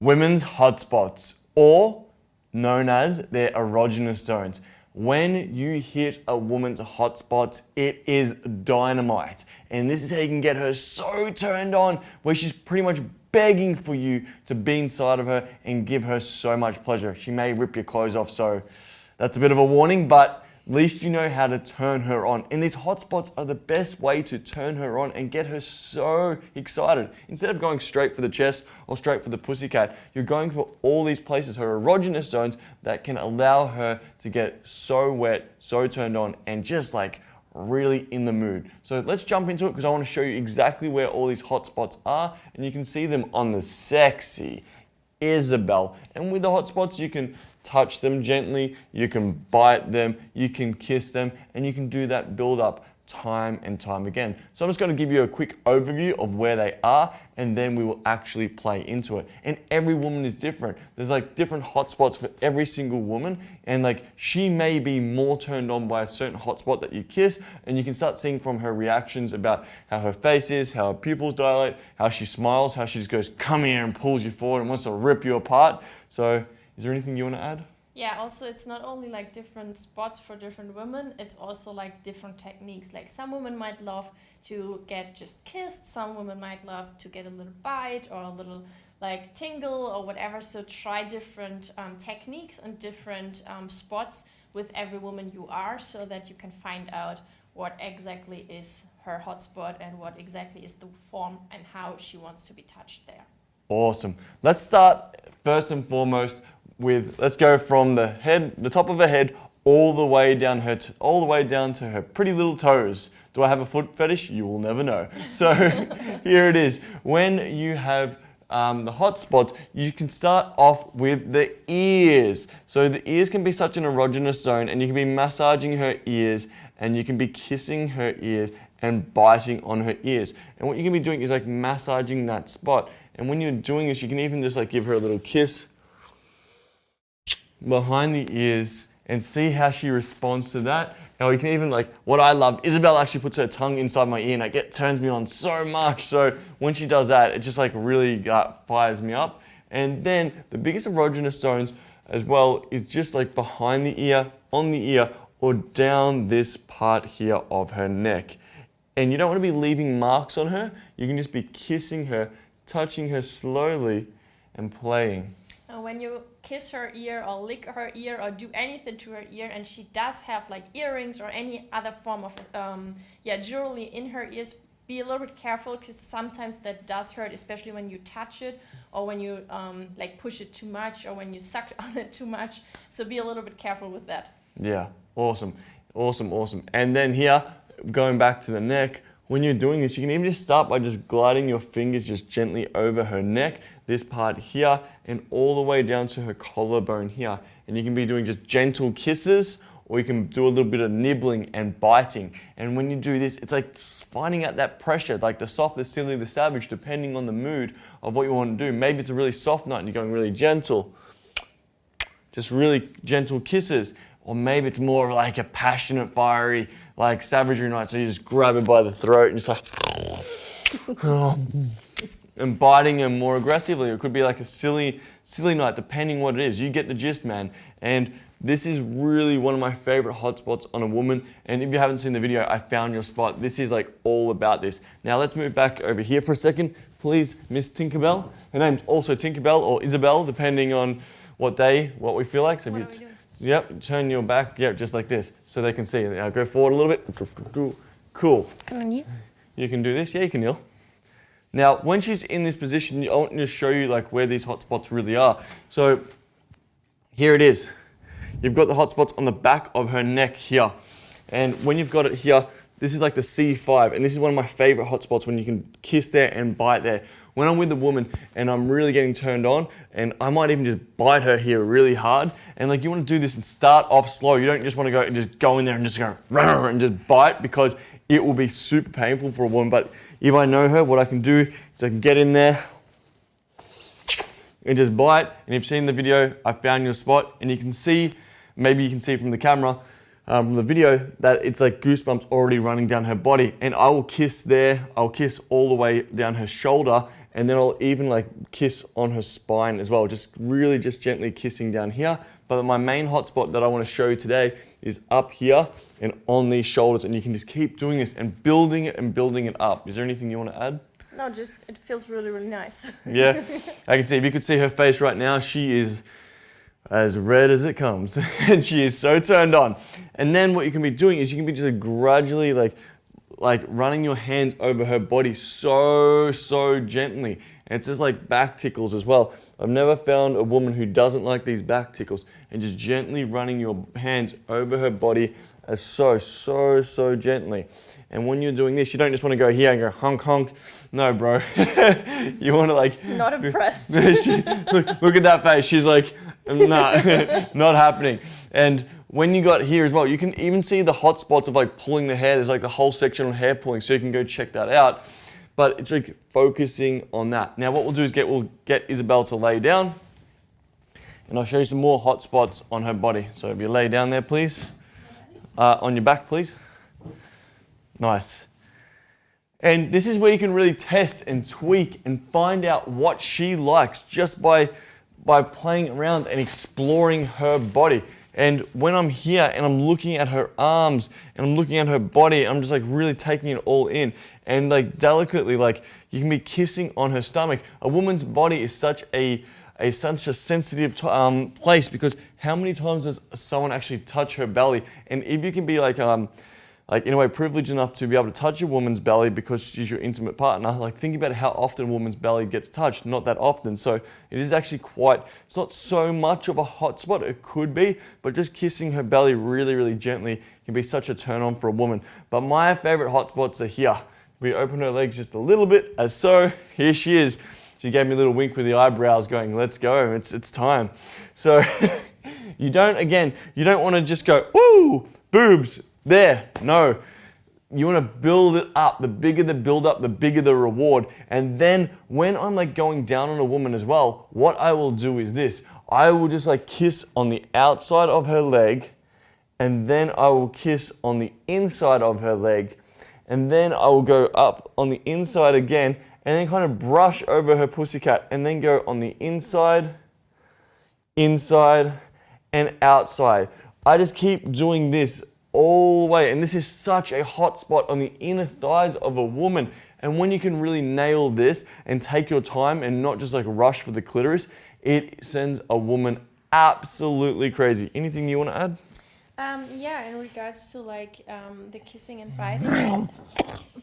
Women's hotspots, or known as their erogenous zones. When you hit a woman's hotspots, it is dynamite. And this is how you can get her so turned on, where she's pretty much begging for you to be inside of her and give her so much pleasure. She may rip your clothes off, so that's a bit of a warning, but at least you know how to turn her on. And these hotspots are the best way to turn her on and get her so excited. Instead of going straight for the chest or straight for the pussycat, you're going for all these places, her erogenous zones, that can allow her to get so wet, so turned on, and just like really in the mood. So let's jump into it because I want to show you exactly where all these hotspots are, and you can see them on the sexy Isabel. And with the hotspots, you can touch them gently, you can bite them, you can kiss them, and you can do that build up time and time again. So I'm just going to give you a quick overview of where they are, and then we will actually play into it. And every woman is different. There's like different hotspots for every single woman, and like she may be more turned on by a certain hotspot that you kiss, and you can start seeing from her reactions about how her face is, how her pupils dilate, how she smiles, how she just goes, come here, and pulls you forward and wants to rip you apart. So is there anything you want to add? Yeah, also it's not only like different spots for different women, it's also like different techniques. Like some women might love to get just kissed, some women might love to get a little bite or a little like tingle or whatever. So try different techniques and different spots with every woman you are, so that you can find out what exactly is her hotspot and what exactly is the form and how she wants to be touched there. Awesome. Let's start first and foremost with, let's go from the head, the top of her head, all the way down all the way down to her pretty little toes. Do I have a foot fetish? You will never know. So here it is. When you have the hot spots, you can start off with the ears. So the ears can be such an erogenous zone, and you can be massaging her ears, and you can be kissing her ears and biting on her ears. And what you can be doing is like massaging that spot. And when you're doing this, you can even just like give her a little kiss behind the ears and see how she responds to that. Or you can even like, what I love, Isabel actually puts her tongue inside my ear, and it turns me on so much. So when she does that, it just like really fires me up. And then the biggest erogenous zones as well is just like behind the ear, on the ear, or down this part here of her neck. And you don't want to be leaving marks on her. You can just be kissing her, touching her slowly, and playing. When you kiss her ear or lick her ear or do anything to her ear, and she does have like earrings or any other form of jewelry in her ears, be a little bit careful, because sometimes that does hurt, especially when you touch it or when you like push it too much or when you suck on it too much. So be a little bit careful with that. Yeah, awesome, awesome, awesome. And then here, going back to the neck, when you're doing this, you can even just start by just gliding your fingers just gently over her neck, this part here, and all the way down to her collarbone here. And you can be doing just gentle kisses, or you can do a little bit of nibbling and biting. And when you do this, it's like finding out that pressure, like the soft, the silly, the savage, depending on the mood of what you want to do. Maybe it's a really soft night and you're going really gentle, just really gentle kisses. Or maybe it's more like a passionate, fiery, like savagery night, so you just grab her by the throat and just like and biting her more aggressively. It could be like a silly night, depending what it is. You get the gist, man. And this is really one of my favorite hotspots on a woman. And if you haven't seen the video, I found your spot. This is like all about this. Now let's move back over here for a second. Please, Miss Tinkerbell. Her name's also Tinkerbell or Isabel, depending on what we feel like. So what are we doing? Yep, turn your back, yep, just like this, so they can see. Now go forward a little bit. Cool. Can you? You can do this, yeah, you can kneel. Now, when she's in this position, I want to show you like where these hotspots really are. So here it is. You've got the hotspots on the back of her neck here. And when you've got it here, this is like the C5, and this is one of my favorite hotspots when you can kiss there and bite there. When I'm with a woman and I'm really getting turned on, and I might even just bite her here really hard, and like you want to do this and start off slow. You don't just want to go and just go in there and just go and just bite, because it will be super painful for a woman. But if I know her, what I can do is I can get in there and just bite. And if you've seen the video, I found your spot, and you can see, maybe you can see from the camera, from the video, that it's like goosebumps already running down her body. And I will kiss there, I'll kiss all the way down her shoulder, and then I'll even like kiss on her spine as well, just really just gently kissing down here. But my main hotspot that I want to show you today is up here and on these shoulders, and you can just keep doing this and building it up. Is there anything you want to add? No, just it feels really, really nice. Yeah, I can see, if you could see her face right now, she is as red as it comes and she is so turned on. And then what you can be doing is you can be just gradually like running your hands over her body so gently. And it's just like back tickles as well. I've never found a woman who doesn't like these back tickles, and just gently running your hands over her body as so gently. And when you're doing this, you don't just want to go here and go honk honk. No, bro. You want to like... Not impressed. look at that face. She's like, nah, not happening. And when you got here as well, you can even see the hot spots of like pulling the hair. There's like the whole section on hair pulling, so you can go check that out. But it's like focusing on that. Now what we'll do is we'll get Isabel to lay down, and I'll show you some more hot spots on her body. So if you lay down there, please. On your back, please. Nice. And this is where you can really test and tweak and find out what she likes just by playing around and exploring her body. And when I'm here and I'm looking at her arms and I'm looking at her body, I'm just like really taking it all in. And like delicately, like you can be kissing on her stomach. A woman's body is such a sensitive place, because how many times does someone actually touch her belly? And if you can be like in a way privileged enough to be able to touch a woman's belly because she's your intimate partner, like think about how often a woman's belly gets touched. Not that often. So it is actually it's not so much of a hot spot. It could be, but just kissing her belly really gently can be such a turn on for a woman. But my favorite hot spots are here. We open her legs just a little bit, as so. Here she is. She gave me a little wink with the eyebrows going, let's go, it's time. So you don't want to just go, woo, boobs, there. No, you want to build it up. The bigger the build up, the bigger the reward. And then when I'm like going down on a woman as well, what I will do is this. I will just like kiss on the outside of her leg, and then I will kiss on the inside of her leg, and then I will go up on the inside again, and then kind of brush over her pussycat, and then go on the inside, and outside. I just keep doing this all the way, and this is such a hot spot on the inner thighs of a woman. And when you can really nail this and take your time and not just like rush for the clitoris, it sends a woman absolutely crazy. Anything you want to add? Yeah, in regards to like the kissing and biting,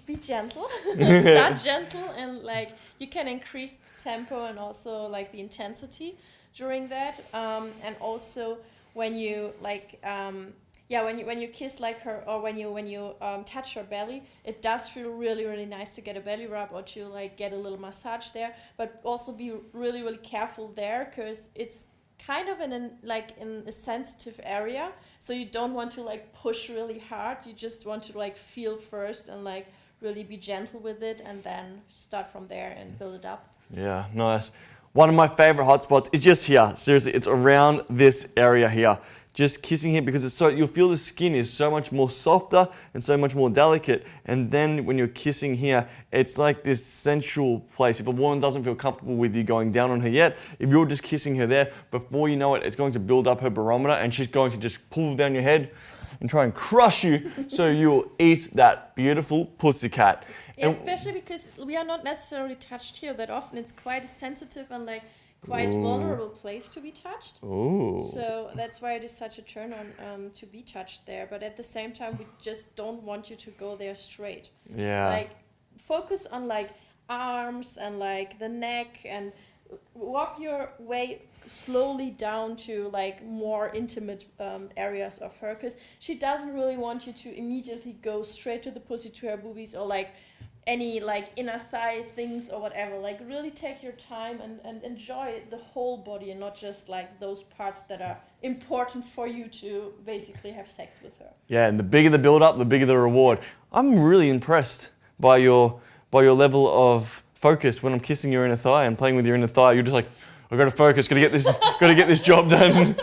be gentle. Start gentle, and like you can increase the tempo and also like the intensity during that. And also when you like when you kiss like her, or when you touch her belly, it does feel really nice to get a belly rub or to like get a little massage there. But also be really careful there, because it's kind of in a sensitive area, so you don't want to like push really hard. You just want to like feel first and like really be gentle with it, and then start from there and build it up. Yeah, nice. One of my favorite hotspots is just here. Seriously, it's around this area here. Just kissing here, because you'll feel the skin is so much more softer and so much more delicate. And then when you're kissing here, it's like this sensual place. If a woman doesn't feel comfortable with you going down on her yet, if you're just kissing her there, before you know it, it's going to build up her barometer, and she's going to just pull down your head and try and crush you, so you'll eat that beautiful pussycat. Yeah, especially because we are not necessarily touched here that often. It's quite a sensitive and like quite vulnerable place to be touched. Ooh. So that's why it is such a turn on to be touched there. But at the same time, we just don't want you to go there straight. Yeah. Like focus on like arms and like the neck, and walk your way slowly down to like more intimate areas of her, because she doesn't really want you to immediately go straight to the pussy, to her boobies, or like any like inner thigh things or whatever. Like really take your time and enjoy the whole body, and not just like those parts that are important for you to basically have sex with her. Yeah, and the bigger the build up, the bigger the reward. I'm really impressed by your level of focus when I'm kissing your inner thigh and playing with your inner thigh. You're just like, I gotta focus, gotta get this job done.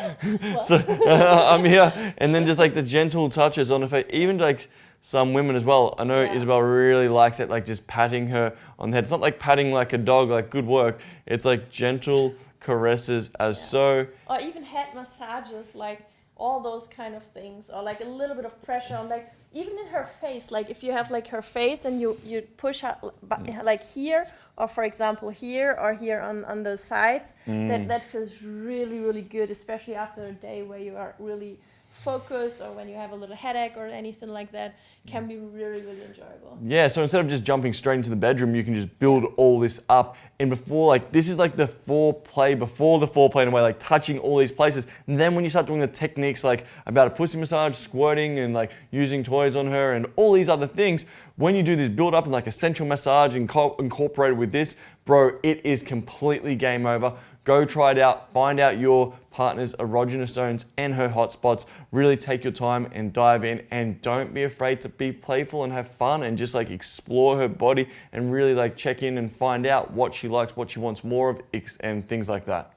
So I'm here, and then just like the gentle touches on her face, even like some women as well. I know Yeah. Isabel really likes it, like just patting her on the head. It's not like patting like a dog, like good work. It's like gentle caresses as so. Or even head massages, like all those kind of things, or like a little bit of pressure on, like even in her face, like if you have like her face and you push her like here, or for example here, or here on the sides, that feels really, really good, especially after a day where you are really focused, or when you have a little headache or anything like that. Can be really, really enjoyable. Yeah, so instead of just jumping straight into the bedroom, you can just build all this up. And before, like, this is like the foreplay, before the foreplay in a way, like touching all these places. And then when you start doing the techniques like about a pussy massage, squirting, and like using toys on her and all these other things, when you do this build up and like a sensual massage incorporated with this, bro, it is completely game over. Go try it out, find out your partner's erogenous zones and her hotspots. Really take your time and dive in, and don't be afraid to be playful and have fun and just like explore her body and really like check in and find out what she likes, what she wants more of, and things like that.